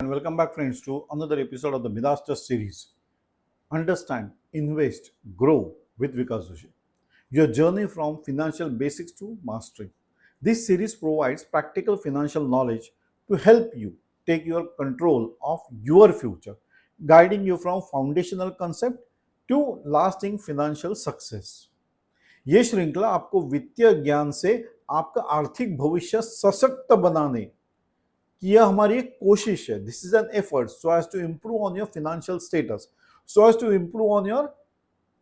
and welcome back, friends, to another episode of the Midas series. Understand, invest, grow with Vikas Joshi. Your journey from financial basics to mastery. This series provides practical financial knowledge to help you take your control of your future, guiding you from foundational concept to lasting financial success. ये श्रृंखला आपको वित्तीय ज्ञान से आपका आर्थिक भविष्य सशक्त बनाने कि यह हमारी एक कोशिश है. This is an effort so as to improve on your financial status, so as to improve on your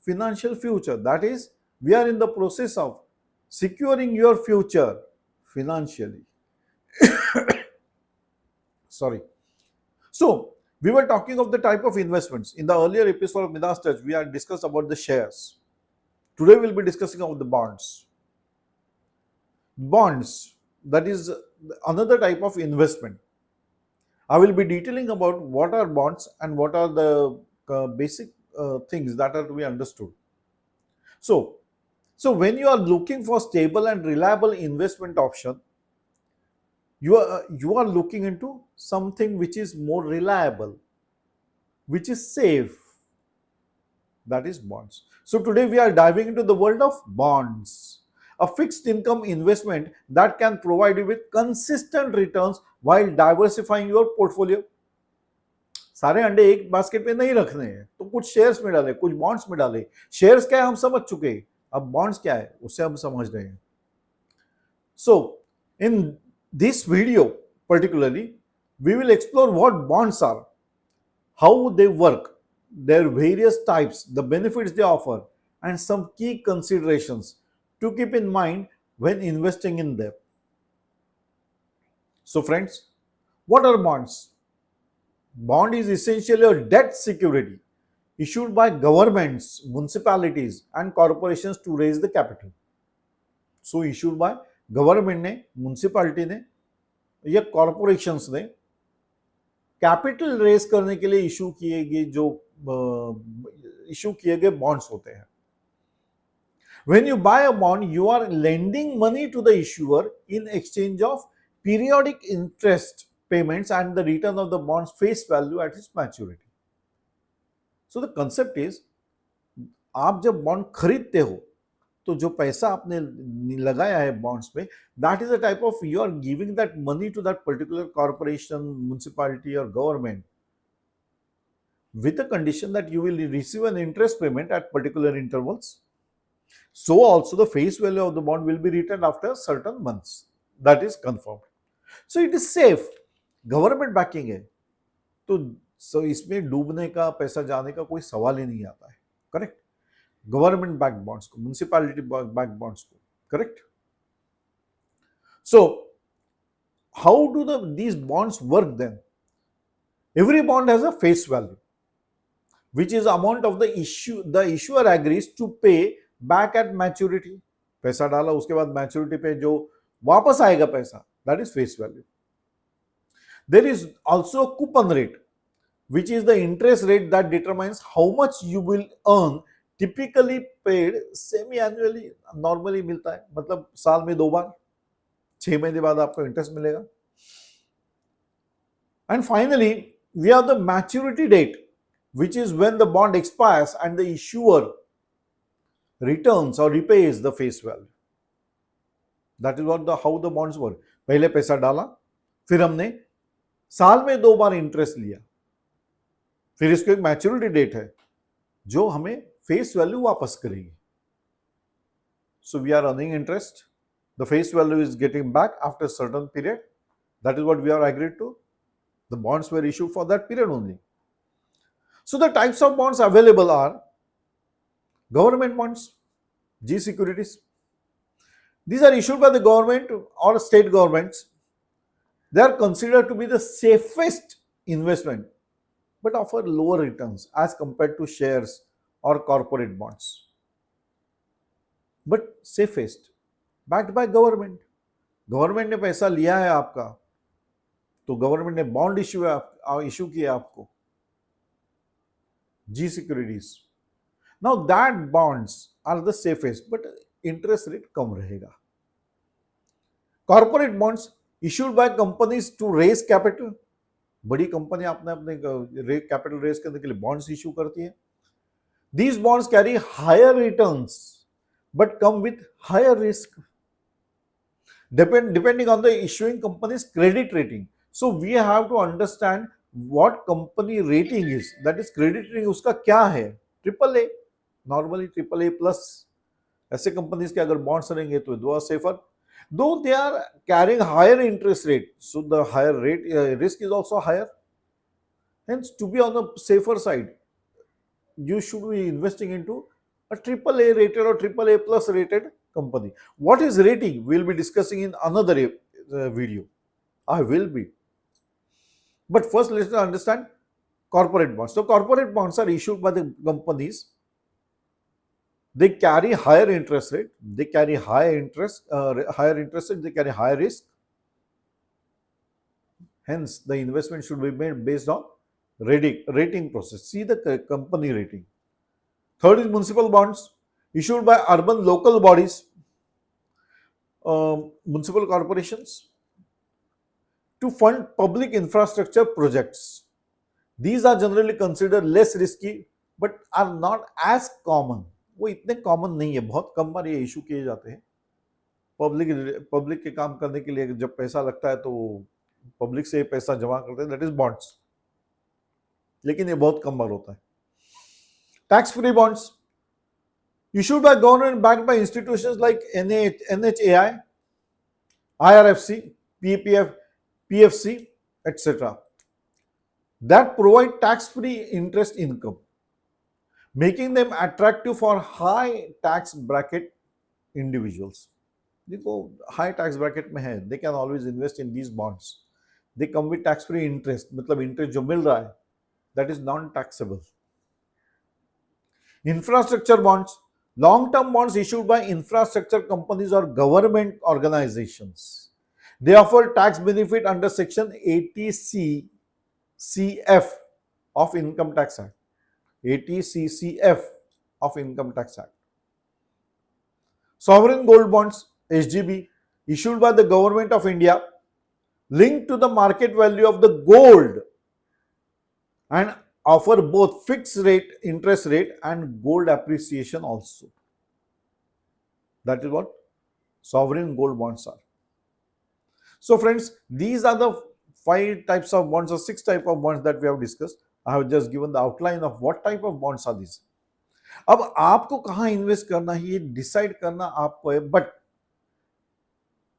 financial future. That is, we are in the process of securing your future financially. Sorry. So, we were talking of the type of investments. In the earlier episode of Midas Touch, we had discussed about the shares. Today, we'll be discussing about the bonds. Bonds, that is another type of investment. I will be detailing about what are bonds and what are the basic things that are to be understood. So when you are looking for stable and reliable investment option, you are looking into something which is more reliable, which is safe. That is bonds. So today we are diving into the world of bonds, a fixed income investment that can provide you with consistent returns while diversifying your portfolio. सारे अंडे एक basket में नहीं रखने हैं, तो कुछ shares में डाले, कुछ बॉन्ड्स में डाले. शेयर्स क्या है हम समझ चुके हैं, अब बॉन्ड्स क्या है उससे हम समझ रहे हैं. So in this video particularly we will explore what bonds are, how they work, their various types, the benefits they offer, and some key considerations to keep in mind when investing in them. So friends, what are bonds? Bond is essentially a debt security issued by governments, municipalities and corporations to raise the capital. So issued by government ने, municipality ने या corporations ने capital raise करने के लिए issue किए गए bonds होते हैं. When you buy a bond, you are lending money to the issuer in exchange of periodic interest payments and the return of the bond's face value at its maturity. So the concept is, आप जब bond खरीदते हो तो जो पैसा आपने लगाया है बॉन्ड्स में, that is a type of you are giving that money to that particular corporation, municipality और government with the condition that you will receive an interest payment at particular intervals. So also the face value of the bond will be returned after certain months. That is confirmed. So it is safe. Government banking है तो इसमें डूबने का, पैसा जाने का कोई सवाल ही नहीं आता है. करेक्ट. गवर्नमेंट बैक बॉन्ड्स को, म्युनिसिपैलिटी बैक बॉन्ड्स को, correct. So how do these bonds work then? Every bond has a face value, which is amount of the issuer agrees to pay back at maturity. पैसा डाला, उसके बाद maturity पे जो वापस आएगा पैसा, that is face value. There is also a coupon rate, which is the interest rate that determines how much you will earn, typically paid semi-annually. Normally मिलता है, मतलब साल में 2 बार, 6 महीने बाद आपको इंटरेस्ट मिलेगा. And finally, we have the maturity date, which is when the bond expires and the issuer returns or repays the face value. That is what how the bonds work. पहले पैसा डाला, फिर हमने साल में 2 बार इंटरेस्ट लिया, फिर इसको एक मैच्योरिटी डेट है जो हमें फेस वैल्यू वापस करेगी. So we are earning interest, the face value is getting back after certain period. That is what we are agreed to. The bonds were issued for that period only. So the types of bonds available are government bonds, G securities. These are issued by the government or state governments. They are considered to be the safest investment, but offer lower returns as compared to shares or corporate bonds. But safest, backed by government. Government ने पैसा लिया है आपका, तो government ने bond issue किया आपको, G securities. Now that bonds are the safest, but interest rate कम रहेगा. Corporate bonds issued by companies to raise capital. बड़ी कंपनी अपने अपने कैपिटल रेज करने के लिए बॉन्ड्स इशू करती है. These bonds carry higher returns but come with higher risk depending on the issuing company's credit rating. So we have to understand what company rating is. That is credit rating उसका क्या है? Triple A, normally triple A plus ऐसे companies के अगर bonds रहेंगे तो those are safer. Though they are carrying higher interest rate, so the higher rate risk is also higher. Hence, to be on the safer side, you should be investing into a triple A rated or triple A plus rated company. What is rating? We'll be discussing in another video. I will be. But first, let's understand corporate bonds. So, corporate bonds are issued by the companies. They carry higher interest rate. They carry higher interest rate. They carry higher risk. Hence, the investment should be made based on rating process. See the company rating. Third is municipal bonds issued by urban local bodies, municipal corporations to fund public infrastructure projects. These are generally considered less risky but are not as common. वो इतने common नहीं है, बहुत कम बार ये issue किए जाते हैं. Public के काम करने के लिए जब पैसा लगता है तो पब्लिक से पैसा जमा करते हैं, दैट इज बॉन्ड्स. लेकिन ये बहुत कम बार होता है. Tax free bonds issued by government backed by institutions like NHAI, IRFC, PFC, etc. that provide tax-free interest income, making them attractive for high tax bracket individuals. देखो high tax bracket में है, they can always invest in these bonds. They come with tax-free interest, मतलब interest जो मिल रहा है, that is non-taxable. Infrastructure bonds, long-term bonds issued by infrastructure companies or government organizations. They offer tax benefit under Section 80C CF of Income Tax Act. 80CCF of Income Tax Act. Sovereign gold bonds, SGB, issued by the government of India, linked to the market value of the gold and offer both fixed rate, interest rate and gold appreciation also. That is what sovereign gold bonds are. So friends, these are the 5 types of bonds or 6 types of bonds that we have discussed. I have just given the outline of what type of bonds are these. अब आपको कहाँ invest करना है ये decide करना आपको है, but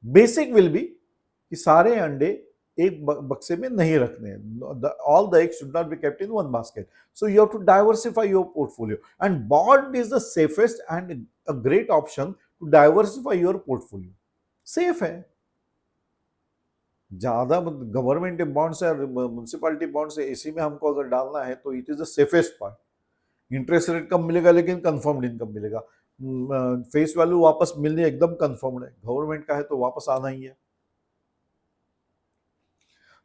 basic will be कि सारे अंडे एक बक्से में नहीं रखने हैं. All the eggs should not be kept in one basket. So you have to diversify your portfolio, and bond is the safest and a great option to diversify your portfolio. Safe है, ज्यादा government bonds है, municipality bonds है, इसी में हमको अगर डालना है तो it is the safest part. Interest rate कम मिलेगा लेकिन कंफर्म्ड इनकम मिलेगा. फेस वैल्यू वापस मिलने एकदम कंफर्म्ड है. गवर्नमेंट का है तो वापस आना ही है.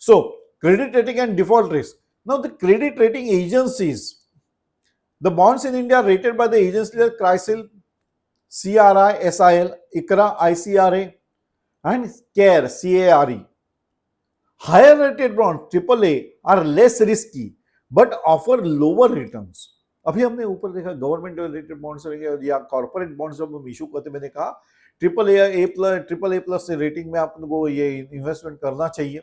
So, credit rating and default risk. Now, the credit rating agencies, the bonds in India are rated by the agencies like CRISIL, CRI, SIL, ICRA, ICRA, and CARE, CARE. Higher rated bonds, AAA, are less risky but offer lower returns. अभी हमने ऊपर देखा government rated bonds या corporate bonds जब हम issue करते, मैंने कहा ट्रिपल ए प्लस रेटिंग में आपको ये इन्वेस्टमेंट करना चाहिए.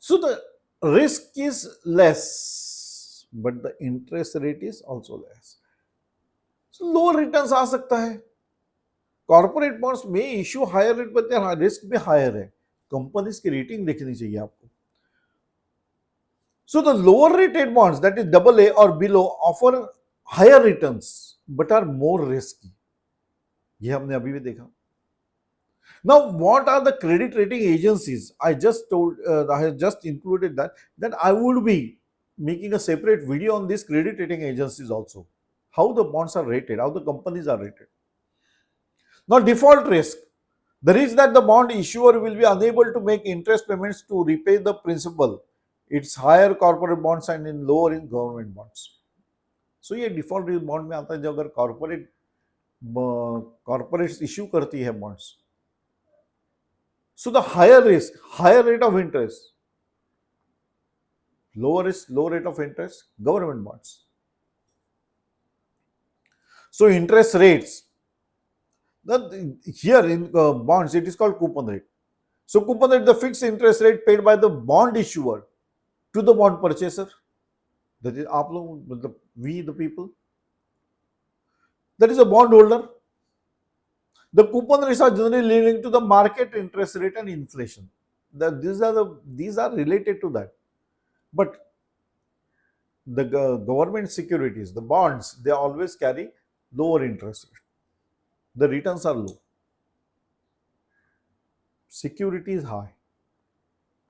So the risk is less, but the interest rate is also less. So low returns आ सकता है. Corporate bonds may issue higher rate, but their risk भी higher है. Companies की रेटिंग देखनी चाहिए आपको. So the lower rated bonds, that is AA or below, offer higher returns but are more risky. ये हमने अभी भी देखा. Now, what are the credit rating agencies? I have just included that I would be making a separate video on these credit rating agencies also. How the bonds are rated, how the companies are rated. Now, default risk. The risk that the bond issuer will be unable to make interest payments to repay the principal. It's higher corporate bonds and in lower in government bonds. So, ये default risk bond में आता है जो अगर corporate issue करती है bonds. So the higher risk, higher rate of interest, Lower risk, low rate of interest, government bonds. So interest rates, here in bonds, it is called coupon rate. So coupon rate, the fixed interest rate paid by the bond issuer to the bond purchaser. That is आप लोग, मतलब we the people. That is a bond holder. The coupon rates are generally linked to the market interest rate and inflation. These are related to that. But the government securities, the bonds, they always carry lower interest rate. The returns are low. Security is high.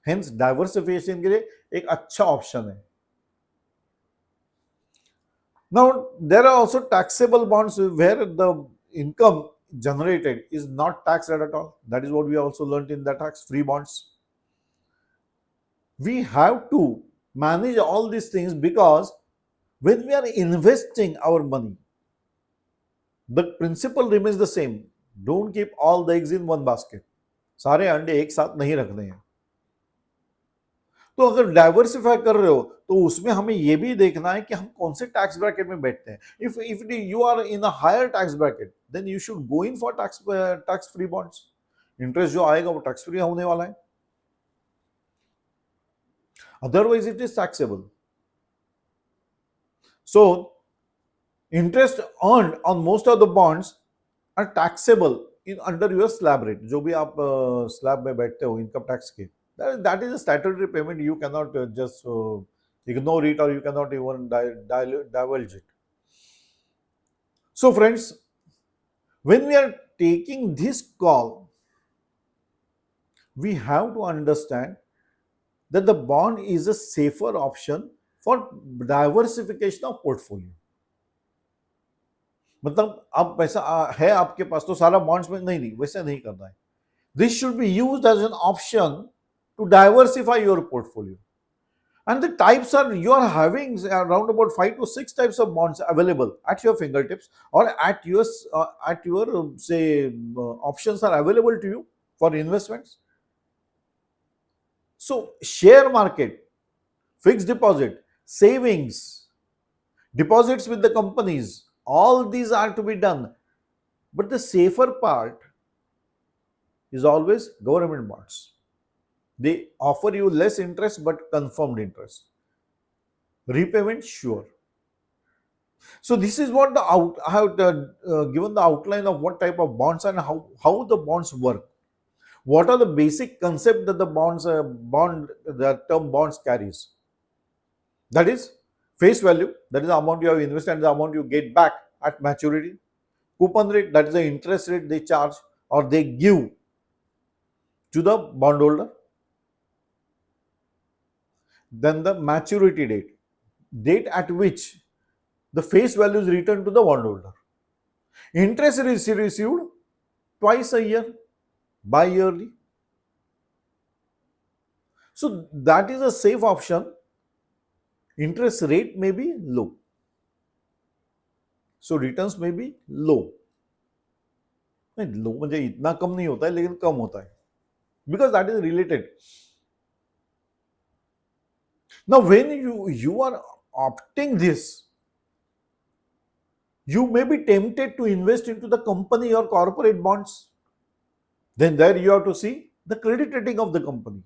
Hence diversification के लिए एक अच्छा option है. Now there are also taxable bonds where the income generated is not taxed at all. That is what we also learned in the tax-free bonds. We have to manage all these things because when we are investing our money, the principle remains the same. Don't keep all the eggs in one basket. सारे अंडे एक साथ नहीं रखने हैं. तो अगर diversify कर रहे हो तो उसमें हमें यह भी देखना है कि हम कौन से टैक्स ब्रैकेट में बैठते हैं. If you are in a higher tax bracket then you should go in for tax free bonds. Interest जो आएगा वो टैक्स फ्री होने वाला है. Otherwise, it is taxable. So, interest earned on most of the bonds are taxable in under your slab rate. जो भी आप slab में बैठते हो income tax के, that is a statutory payment. You cannot just ignore it, or you cannot even divulge it. So, friends, when we are taking this call, we have to understand that the bond is a safer option for diversification of portfolio. मतलब अब पैसा है आपके पास तो सारा bonds में नहीं वैसे नहीं करना है. This should be used as an option to diversify your portfolio. And the types are, you are having around about 5 to 6 types of bonds available at your fingertips, or at your say options are available to you for investments. So share market, fixed deposit, savings, deposits with the companies, all these are to be done. But the safer part is always government bonds. They offer you less interest but confirmed interest. Repayment sure. So this is what I have given the outline of what type of bonds and how the bonds work. What are the basic concepts that the term bonds carries? That is face value, that is the amount you have invested and the amount you get back at maturity. Coupon rate, that is the interest rate they charge or they give to the bondholder. Then the maturity date at which the face value is returned to the bondholder. Interest is received twice a year, bi-yearly. So that is a safe option. Interest rate may be low. So returns may be low. Low म्हणजे इतना कम नहीं होता है लेकिन कम होता है. Because that is related. Now when you are opting this, you may be tempted to invest into the company or corporate bonds. Then there you have to see the credit rating of the company.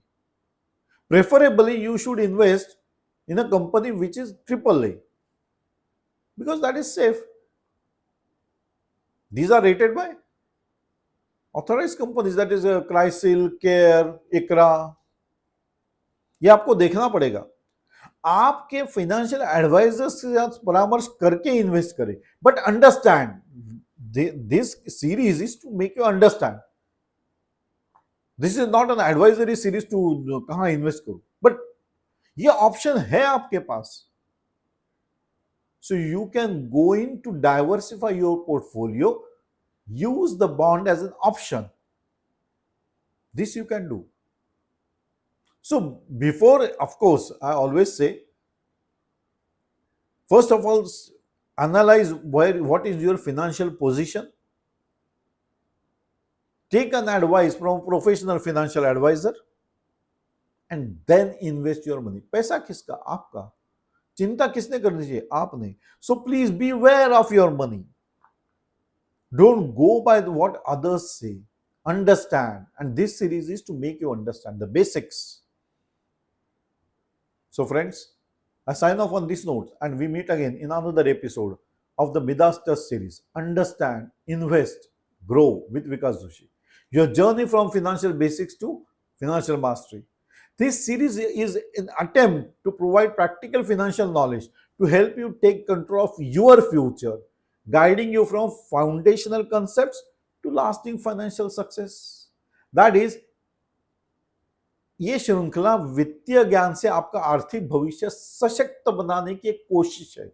Preferably you should invest in a company which is AAA, because that is safe. These are rated by authorized companies, that is Crisil, Care, ICRA. ये आपको देखना पड़ेगा. आपके financial adviser से साथ परामर्श करके invest करें. But understand this series is to make you understand. This is not an advisory series to कहां इन्वेस्ट करो, बट ये ऑप्शन है आपके पास. So you can go in to diversify your portfolio, use the bond as an option. This you can do. So before, of course, I always say, first of all, analyze what is your financial position. Take an advice from a professional financial advisor. and then invest your money. पैसा किसका? आपका. चिंता किसने करनी चाहिए? आपने. So please beware of your money. Don't go by what others say. Understand. And this series is to make you understand the basics. So friends, I sign off on this note and we meet again in another episode of the Midas Test series. Understand, invest, grow with Vikas Joshi. Your journey from financial basics to financial mastery. This series is an attempt to provide practical financial knowledge to help you take control of your future, guiding you from foundational concepts to lasting financial success. That is, ये श्रृंखला वित्तीय ज्ञान से आपका आर्थिक भविष्य सशक्त बनाने की एक कोशिश है.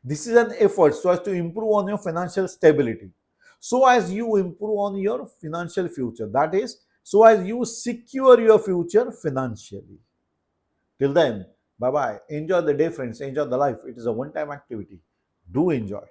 This is an effort so as to improve on your financial stability, so as you improve on your financial future. That is, so as you secure your future financially. Till then, bye bye. Enjoy the day, friends. Enjoy the life. It is a one-time activity. Do enjoy.